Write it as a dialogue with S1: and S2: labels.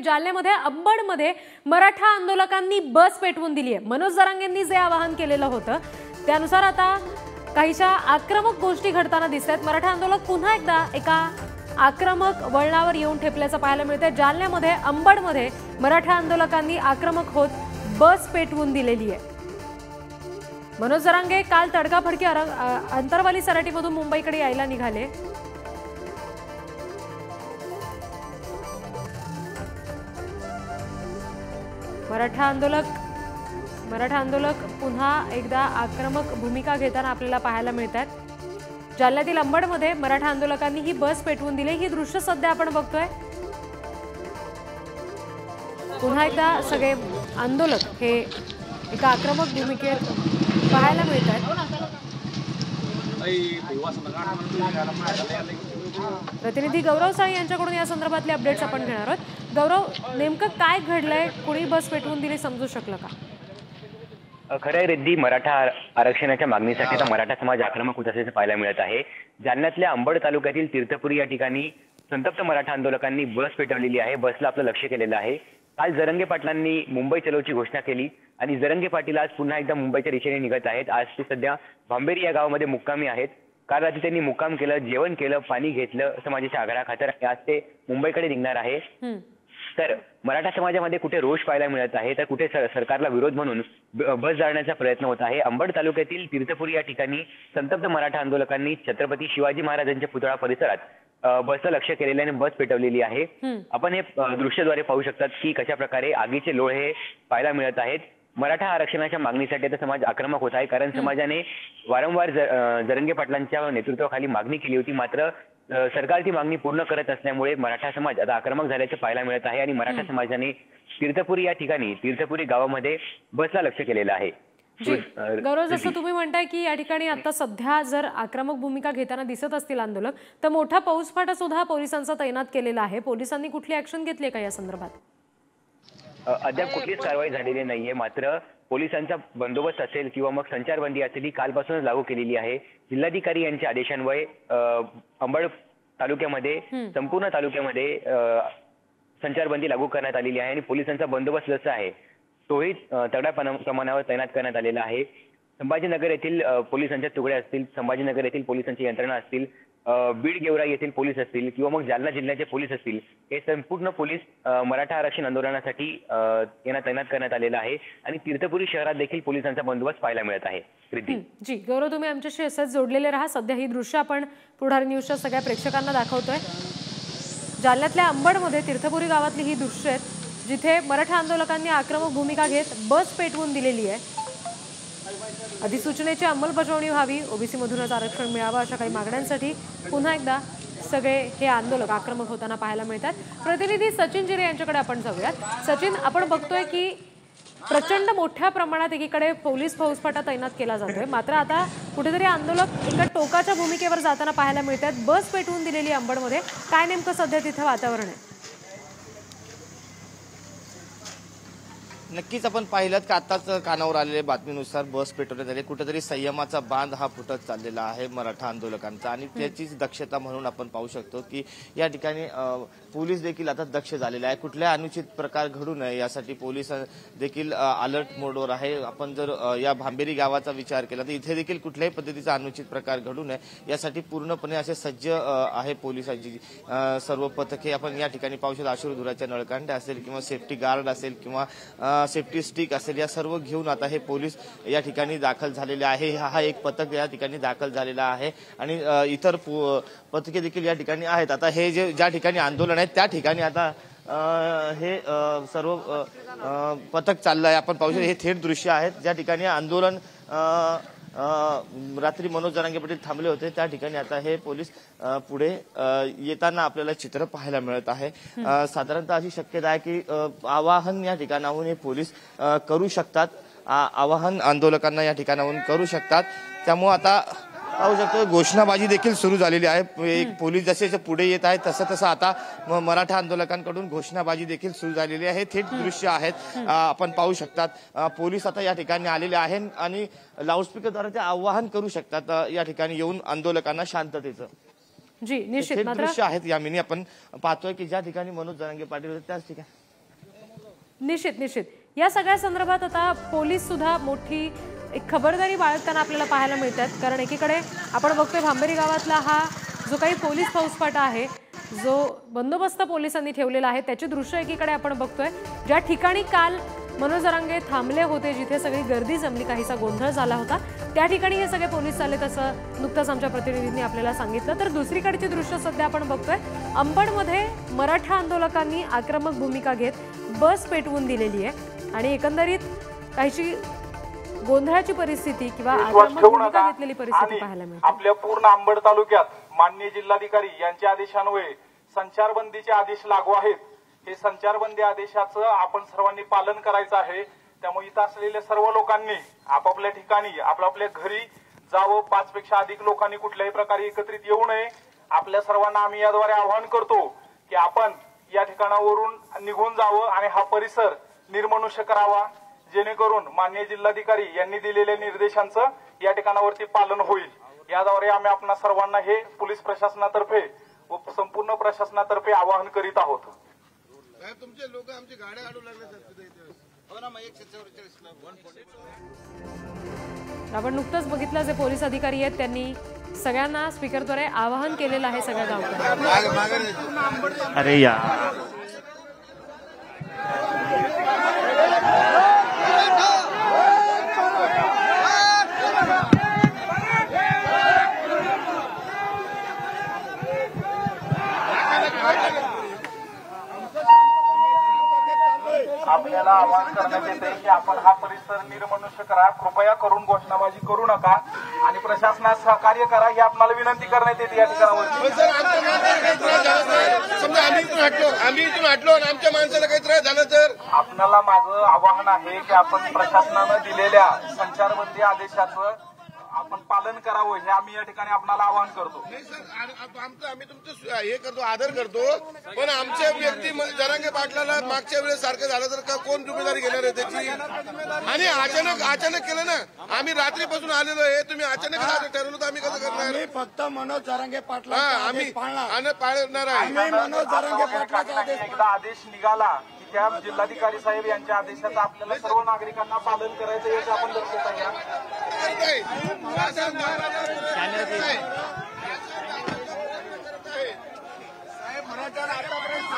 S1: जालन्यामध्ये अंबडमध्ये मराठा आंदोलकांनी बस पेटवून दिली आहे। मनोज जरांगेंनी जे आवाहन केलेलं होतं त्यानुसार आता काहीशा आक्रमक गोष्टी घडताना दिसतात। मराठा आंदोलक पुन्हा एकदा एका आक्रमक वळणावर येऊन ठेपल्याचं पाहायला मिळतंय। जालन्यामध्ये अंबडमध्ये मराठा आंदोलकांनी आक्रमक होत बस पेटवून दिलेली आहे। मनोज जरांगे काल तडकाफडकी अंतरवाली सराटीमधून मुंबईकडे यायला निघाले। मराठा आंदोलक पुन्हा एकदा आक्रमक भूमिका घेताना आपल्याला पाहायला मिळतात। जालन्यातील अंबडमध्ये मराठा आंदोलकांनी ही बस पेटवून दिली। ही दृश्य सध्या आपण बघतोय। पुन्हा एकदा सगळे आंदोलक हे एका आक्रमक भूमिकेत पाहायला मिळतात। प्रतिनिधी गौरव साळी यांच्याकडून या संदर्भातले अपडेट्स आपण घेणार आहोत। गौरव, नेमकं काय घडलंय? कोणी बस पेटवून दिली समजू शकलं का?
S2: खरंय रिद्धी, मराठा आरक्षणाच्या मागणीसाठी आता मराठा समाज आक्रमक होत असल्याचं पाहायला मिळत आहे। जालन्यातल्या अंबड तालुक्यातील तीर्थपुरी या ठिकाणी संतप्त मराठा आंदोलकांनी बस पेटवलेली आहे। बसला आपलं लक्ष केलेलं आहे। काल जरंगे पाटलांनी मुंबई चलोची घोषणा केली आणि जरंगे पाटील आज पुन्हा एकदा मुंबईच्या दिशेने निघत आहेत। आज ते सध्या भांबेरी या गावामध्ये मुक्कामी आहेत। काल रात्री त्यांनी मुक्काम केलं, जेवण केलं, पाणी घेतलं समाजाच्या आग्रहाखातर आज ते मुंबईकडे निघणार आहे। तर मराठा समाजामध्ये कुठे रोष पाहायला मिळत आहे तर कुठे सरकारला विरोध म्हणून बस जाळण्याचा प्रयत्न होत आहे। अंबड तालुक्यातील तीर्थपुरी या ठिकाणी संतप्त मराठा आंदोलकांनी छत्रपती शिवाजी महाराजांच्या पुतळा परिसरात बसचं लक्ष केलेले आणि बस पेटवलेली आहे। आपण हे दृश्याद्वारे पाहू शकतात की कशा प्रकारे आगीचे लोळे पाहायला मिळत आहेत। मराठा आरक्षणाच्या मागणीसाठी आता समाज आक्रमक होत आहे, कारण समाजाने वारंवार जरंगे पाटलांच्या नेतृत्वाखाली मागणी केली होती, मात्र सरकार ती मागणी पूर्ण करत असल्यामुळे मराठा समाज आता आक्रमक झाल्याचं पाहायला मिळत आहे आणि मराठा समाजाने तीर्थपुरी या ठिकाणी तीर्थपुरी गावामध्ये बसला लक्ष केलेलं आहे।
S1: गौरव, जसं तुम्ही म्हणताय की या ठिकाणी आता सध्या जर आक्रमक भूमिका घेताना दिसत असतील आंदोलक, तर मोठा पाऊसफाटा सुद्धा पोलिसांचा तैनात केलेला आहे। पोलिसांनी कुठली ऍक्शन घेतली का या संदर्भात?
S2: अद्याप कुठलीच कारवाई झालेली नाहीये, मात्र पोलिसांचा बंदोबस्त असेल किंवा मग संचारबंदी असेल ही कालपासूनच लागू केलेली आहे। जिल्हाधिकारी यांच्या आदेशान्वये अंबड तालुक्यामध्ये संपूर्ण तालुक्यामध्ये संचारबंदी लागू करण्यात आलेली आहे आणि पोलिसांचा बंदोबस्त जसा आहे तोही तगड्या प्रमाणावर तैनात करण्यात आलेला आहे। संभाजीनगर येथील पोलिसांच्या तुकड्या असतील, संभाजीनगर येथील पोलिसांची यंत्रणा असतील, बीड गेवराई येथील पोलीस असतील किंवा मग जालना जिल्ह्याचे पोलीस असतील, हे संपूर्ण पोलीस मराठा आरक्षण आंदोलनासाठी यांना तैनात करण्यात आलेला आहे आणि तीर्थपुरी शहरात देखील पोलिसांचा बंदोबस्त पाहायला मिळत आहे।
S1: जी गौरव, तुम्ही आमच्याशी असेच जोडलेले राहा। सध्या ही दृश्य आपण पुढारी न्यूजच्या सगळ्या प्रेक्षकांना दाखवतोय। जालन्यातल्या अंबडमध्ये तीर्थपुरी गावातली ही दृश्य आहेत जिथे मराठा आंदोलकांनी आक्रमक भूमिका घेत बस पेटवून दिलेली आहे। अधिसूचनेची अंमलबजावणी व्हावी, ओबीसी मधूनच आरक्षण मिळावं अशा काही मागण्यांसाठी पुन्हा एकदा सगळे हे आंदोलक आक्रमक होताना पाहायला मिळतात। प्रतिनिधी सचिन जिरे यांच्याकडे आपण जाऊयात। सचिन, आपण बघतोय की प्रचंड मोठ्या प्रमाणात एकीकडे पोलीस फौजफाटा तैनात केला जातोय, मात्र आता कुठेतरी आंदोलक एका टोकाच्या भूमिकेवर जाताना पाहायला मिळतात। बस पेटवून दिलेली अंबडमध्ये, काय नेमकं सध्या तिथे वातावरण आहे?
S3: नक्कीच आपण पाहिलं की आताच कानावर आलेल्या बातमीनुसार बस पेटवण्यात आली। कुठेतरी संयमाचा बांध हा फुटत चाललेला आहे मराठा आंदोलकांचा आणि त्याचीच दक्षता म्हणून आपण पाहू शकतो की या ठिकाणी पोलीस देखील आता दक्ष झालेले आहे। कुठल्याही अनुचित प्रकार घडू नये यासाठी पोलीस देखील अलर्ट मोडवर आहे। आपण जर या भांबेरी गावाचा विचार केला तर इथे देखील कुठल्याही पद्धतीचा अनुचित प्रकार घडू नये यासाठी पूर्णपणे असे सज्ज आहे पोलिसांची सर्व पथके। आपण या ठिकाणी पाहू शकतो अश्रुधुराच्या नळकांड्या असेल किंवा सेफ्टी गार्ड असेल किंवा सेफ्टी स्टिक असेल, या सर्व घेऊन आता हे पोलीस या ठिकाणी दाखल झालेले आहे। हा एक पथक या ठिकाणी दाखल झालेला आहे आणि इतर पथके देखील या ठिकाणी आहेत। आता हे जे ज्या ठिकाणी आंदोलन आहे त्या ठिकाणी आता हे सर्व पथक चाललं आहे। आपण पाहू शकतो हे थेट दृश्य आहेत ज्या ठिकाणी आंदोलन रात्री मनोज जरांगे पाटील थांबले होते त्या ठिकाणी आता हे पोलीस पुढे येताना आपल्याला चित्र पाहायला मिळत आहे। साधारणतः अशी शक्यता आहे की आवाहन या ठिकाणाहून हे पोलीस करू शकतात, आवाहन आंदोलकांना या ठिकाणाहून करू शकतात। त्यामुळे आता पाहू शकतो घोषणाबाजी देखील सुरू झालेली आहे। एक पोलीस जसे पुढे येत आहेत तसं तसं आता मराठा आंदोलकांकडून घोषणाबाजी देखील सुरू झालेली आहे। थेट दृश्य आहेत आपण पाहू शकतात। पोलीस आता या ठिकाणी आलेले आहेत आणि लाऊडस्पीकरद्वारे ते आवाहन करू शकतात या ठिकाणी येऊन आंदोलकांना शांततेचं।
S1: जी निश्चित,
S3: दृश्य आहेत यामिनी आपण पाहतोय की ज्या ठिकाणी मनोज जरांगे पाटील होते त्याच ठिकाणी
S1: निश्चित या सगळ्या संदर्भात आता पोलीस सुद्धा मोठी एक खबरदारी बाळगताना आपल्याला पाहायला मिळतात. कारण एकीकडे आपण बघतोय भांबेरी गावातला हा जो काही पोलीस फौजफाटा आहे, जो बंदोबस्त पोलिसांनी ठेवलेला आहे, त्याची दृश्य एकीकडे आपण बघतोय. ज्या ठिकाणी काल मनोज जरांगे थांबले होते, जिथे सगळी गर्दी जमली, काहीसा गोंधळ झाला होता, त्या ठिकाणी हे सगळे पोलीस आले, तसं नुकतंच आमच्या प्रतिनिधींनी आपल्याला सांगितलं. तर दुसरीकडची दृश्य सध्या आपण बघतोय. अंबडमध्ये मराठा आंदोलकांनी आक्रमक भूमिका घेत बस पेटवून दिलेली आहे आणि एकंदरीत काहीशी गोंधळाची परिस्थिती किंवा आक्रमक भूमिका घेतलेली परिस्थिती पाहायला मिळते.
S4: आपल्या पूर्ण अंबड तालुक्यात माननीय जिल्हाधिकारी यांच्या आदेशान्वये संचारबंदीचे आदेश लागू आहेत. हे संचारबंदी आदेशाचं आपण सर्वांनी पालन करायचं आहे. त्यामुळे इथं असलेल्या सर्व लोकांनी आपापल्या ठिकाणी आपल्या घरी जावं. 5 पेक्षा अधिक लोकांनी कुठल्याही प्रकारे एकत्रित येऊ नये. आपल्या सर्वांना आम्ही याद्वारे आवाहन करतो की आपण या ठिकाणावरून निघून जावं आणि हा परिसर निर्मनुष्य करावा, जेणेकरून माननीय जिल्हाधिकारी यांनी दिलेल्या निर्देशांचं या ठिकाणावरती पालन होईल. याद्वारे आम्ही आपणा सर्वांना हे पोलीस प्रशासनातर्फे व संपूर्ण प्रशासनातर्फे आवाहन करीत आहोत.
S5: तुमचे लोक आमची गाड्या अडू लागले
S1: आपण नुकतंच बघितलं, जे पोलीस अधिकारी आहेत त्यांनी सगळ्यांना स्पीकरद्वारे आवाहन केलेलं आहे सगळ्या गावकऱ्यांना.
S4: अरे यार, आपल्याला आवाहन करण्यात येते की आपण हा परिसर निर्मनुष्य करा. कृपया करून घोषणाबाजी करू नका आणि प्रशासनास सहकार्य करा ही आपल्याला विनंती करण्यात येते. या ठिकाणावर
S5: समजा आम्ही इथून हटलो आणि आमच्या माणसाला काही त्रास झाला तर
S4: आपल्याला माझं आवाहन आहे की आपण प्रशासनानं दिलेल्या संचारबंदी आदेशाचं आपण पालन करावं, हे आम्ही या ठिकाणी आपल्याला आवाहन करतो.
S5: नाही सर, आम्ही तुमचं हे करतो, आदर करतो, पण आमच्या व्यक्ती जरांगे पाटलाला मागच्या वेळेस सारखं झालं तर का कोण जिम्मेदारी घेणार आहे त्याची? आणि अचानक केलं ना. आम्ही रात्रीपासून आलेलो आहे, तुम्ही अचानक ठरवलं तर आम्ही कसं करणार?
S6: फक्त मनोज जरांगे पाटला
S5: आम्ही पाळणार आहे.
S6: मनोज जरांगे पाटलाचा
S4: एकदा आदेश निघाला की त्या जिल्हाधिकारी साहेब यांच्या आदेशाचं आपल्याला सर्व नागरिकांना पालन करायचं याचं आपण दक्षता घ्या.
S5: साहेब मराठा आतापर्यंत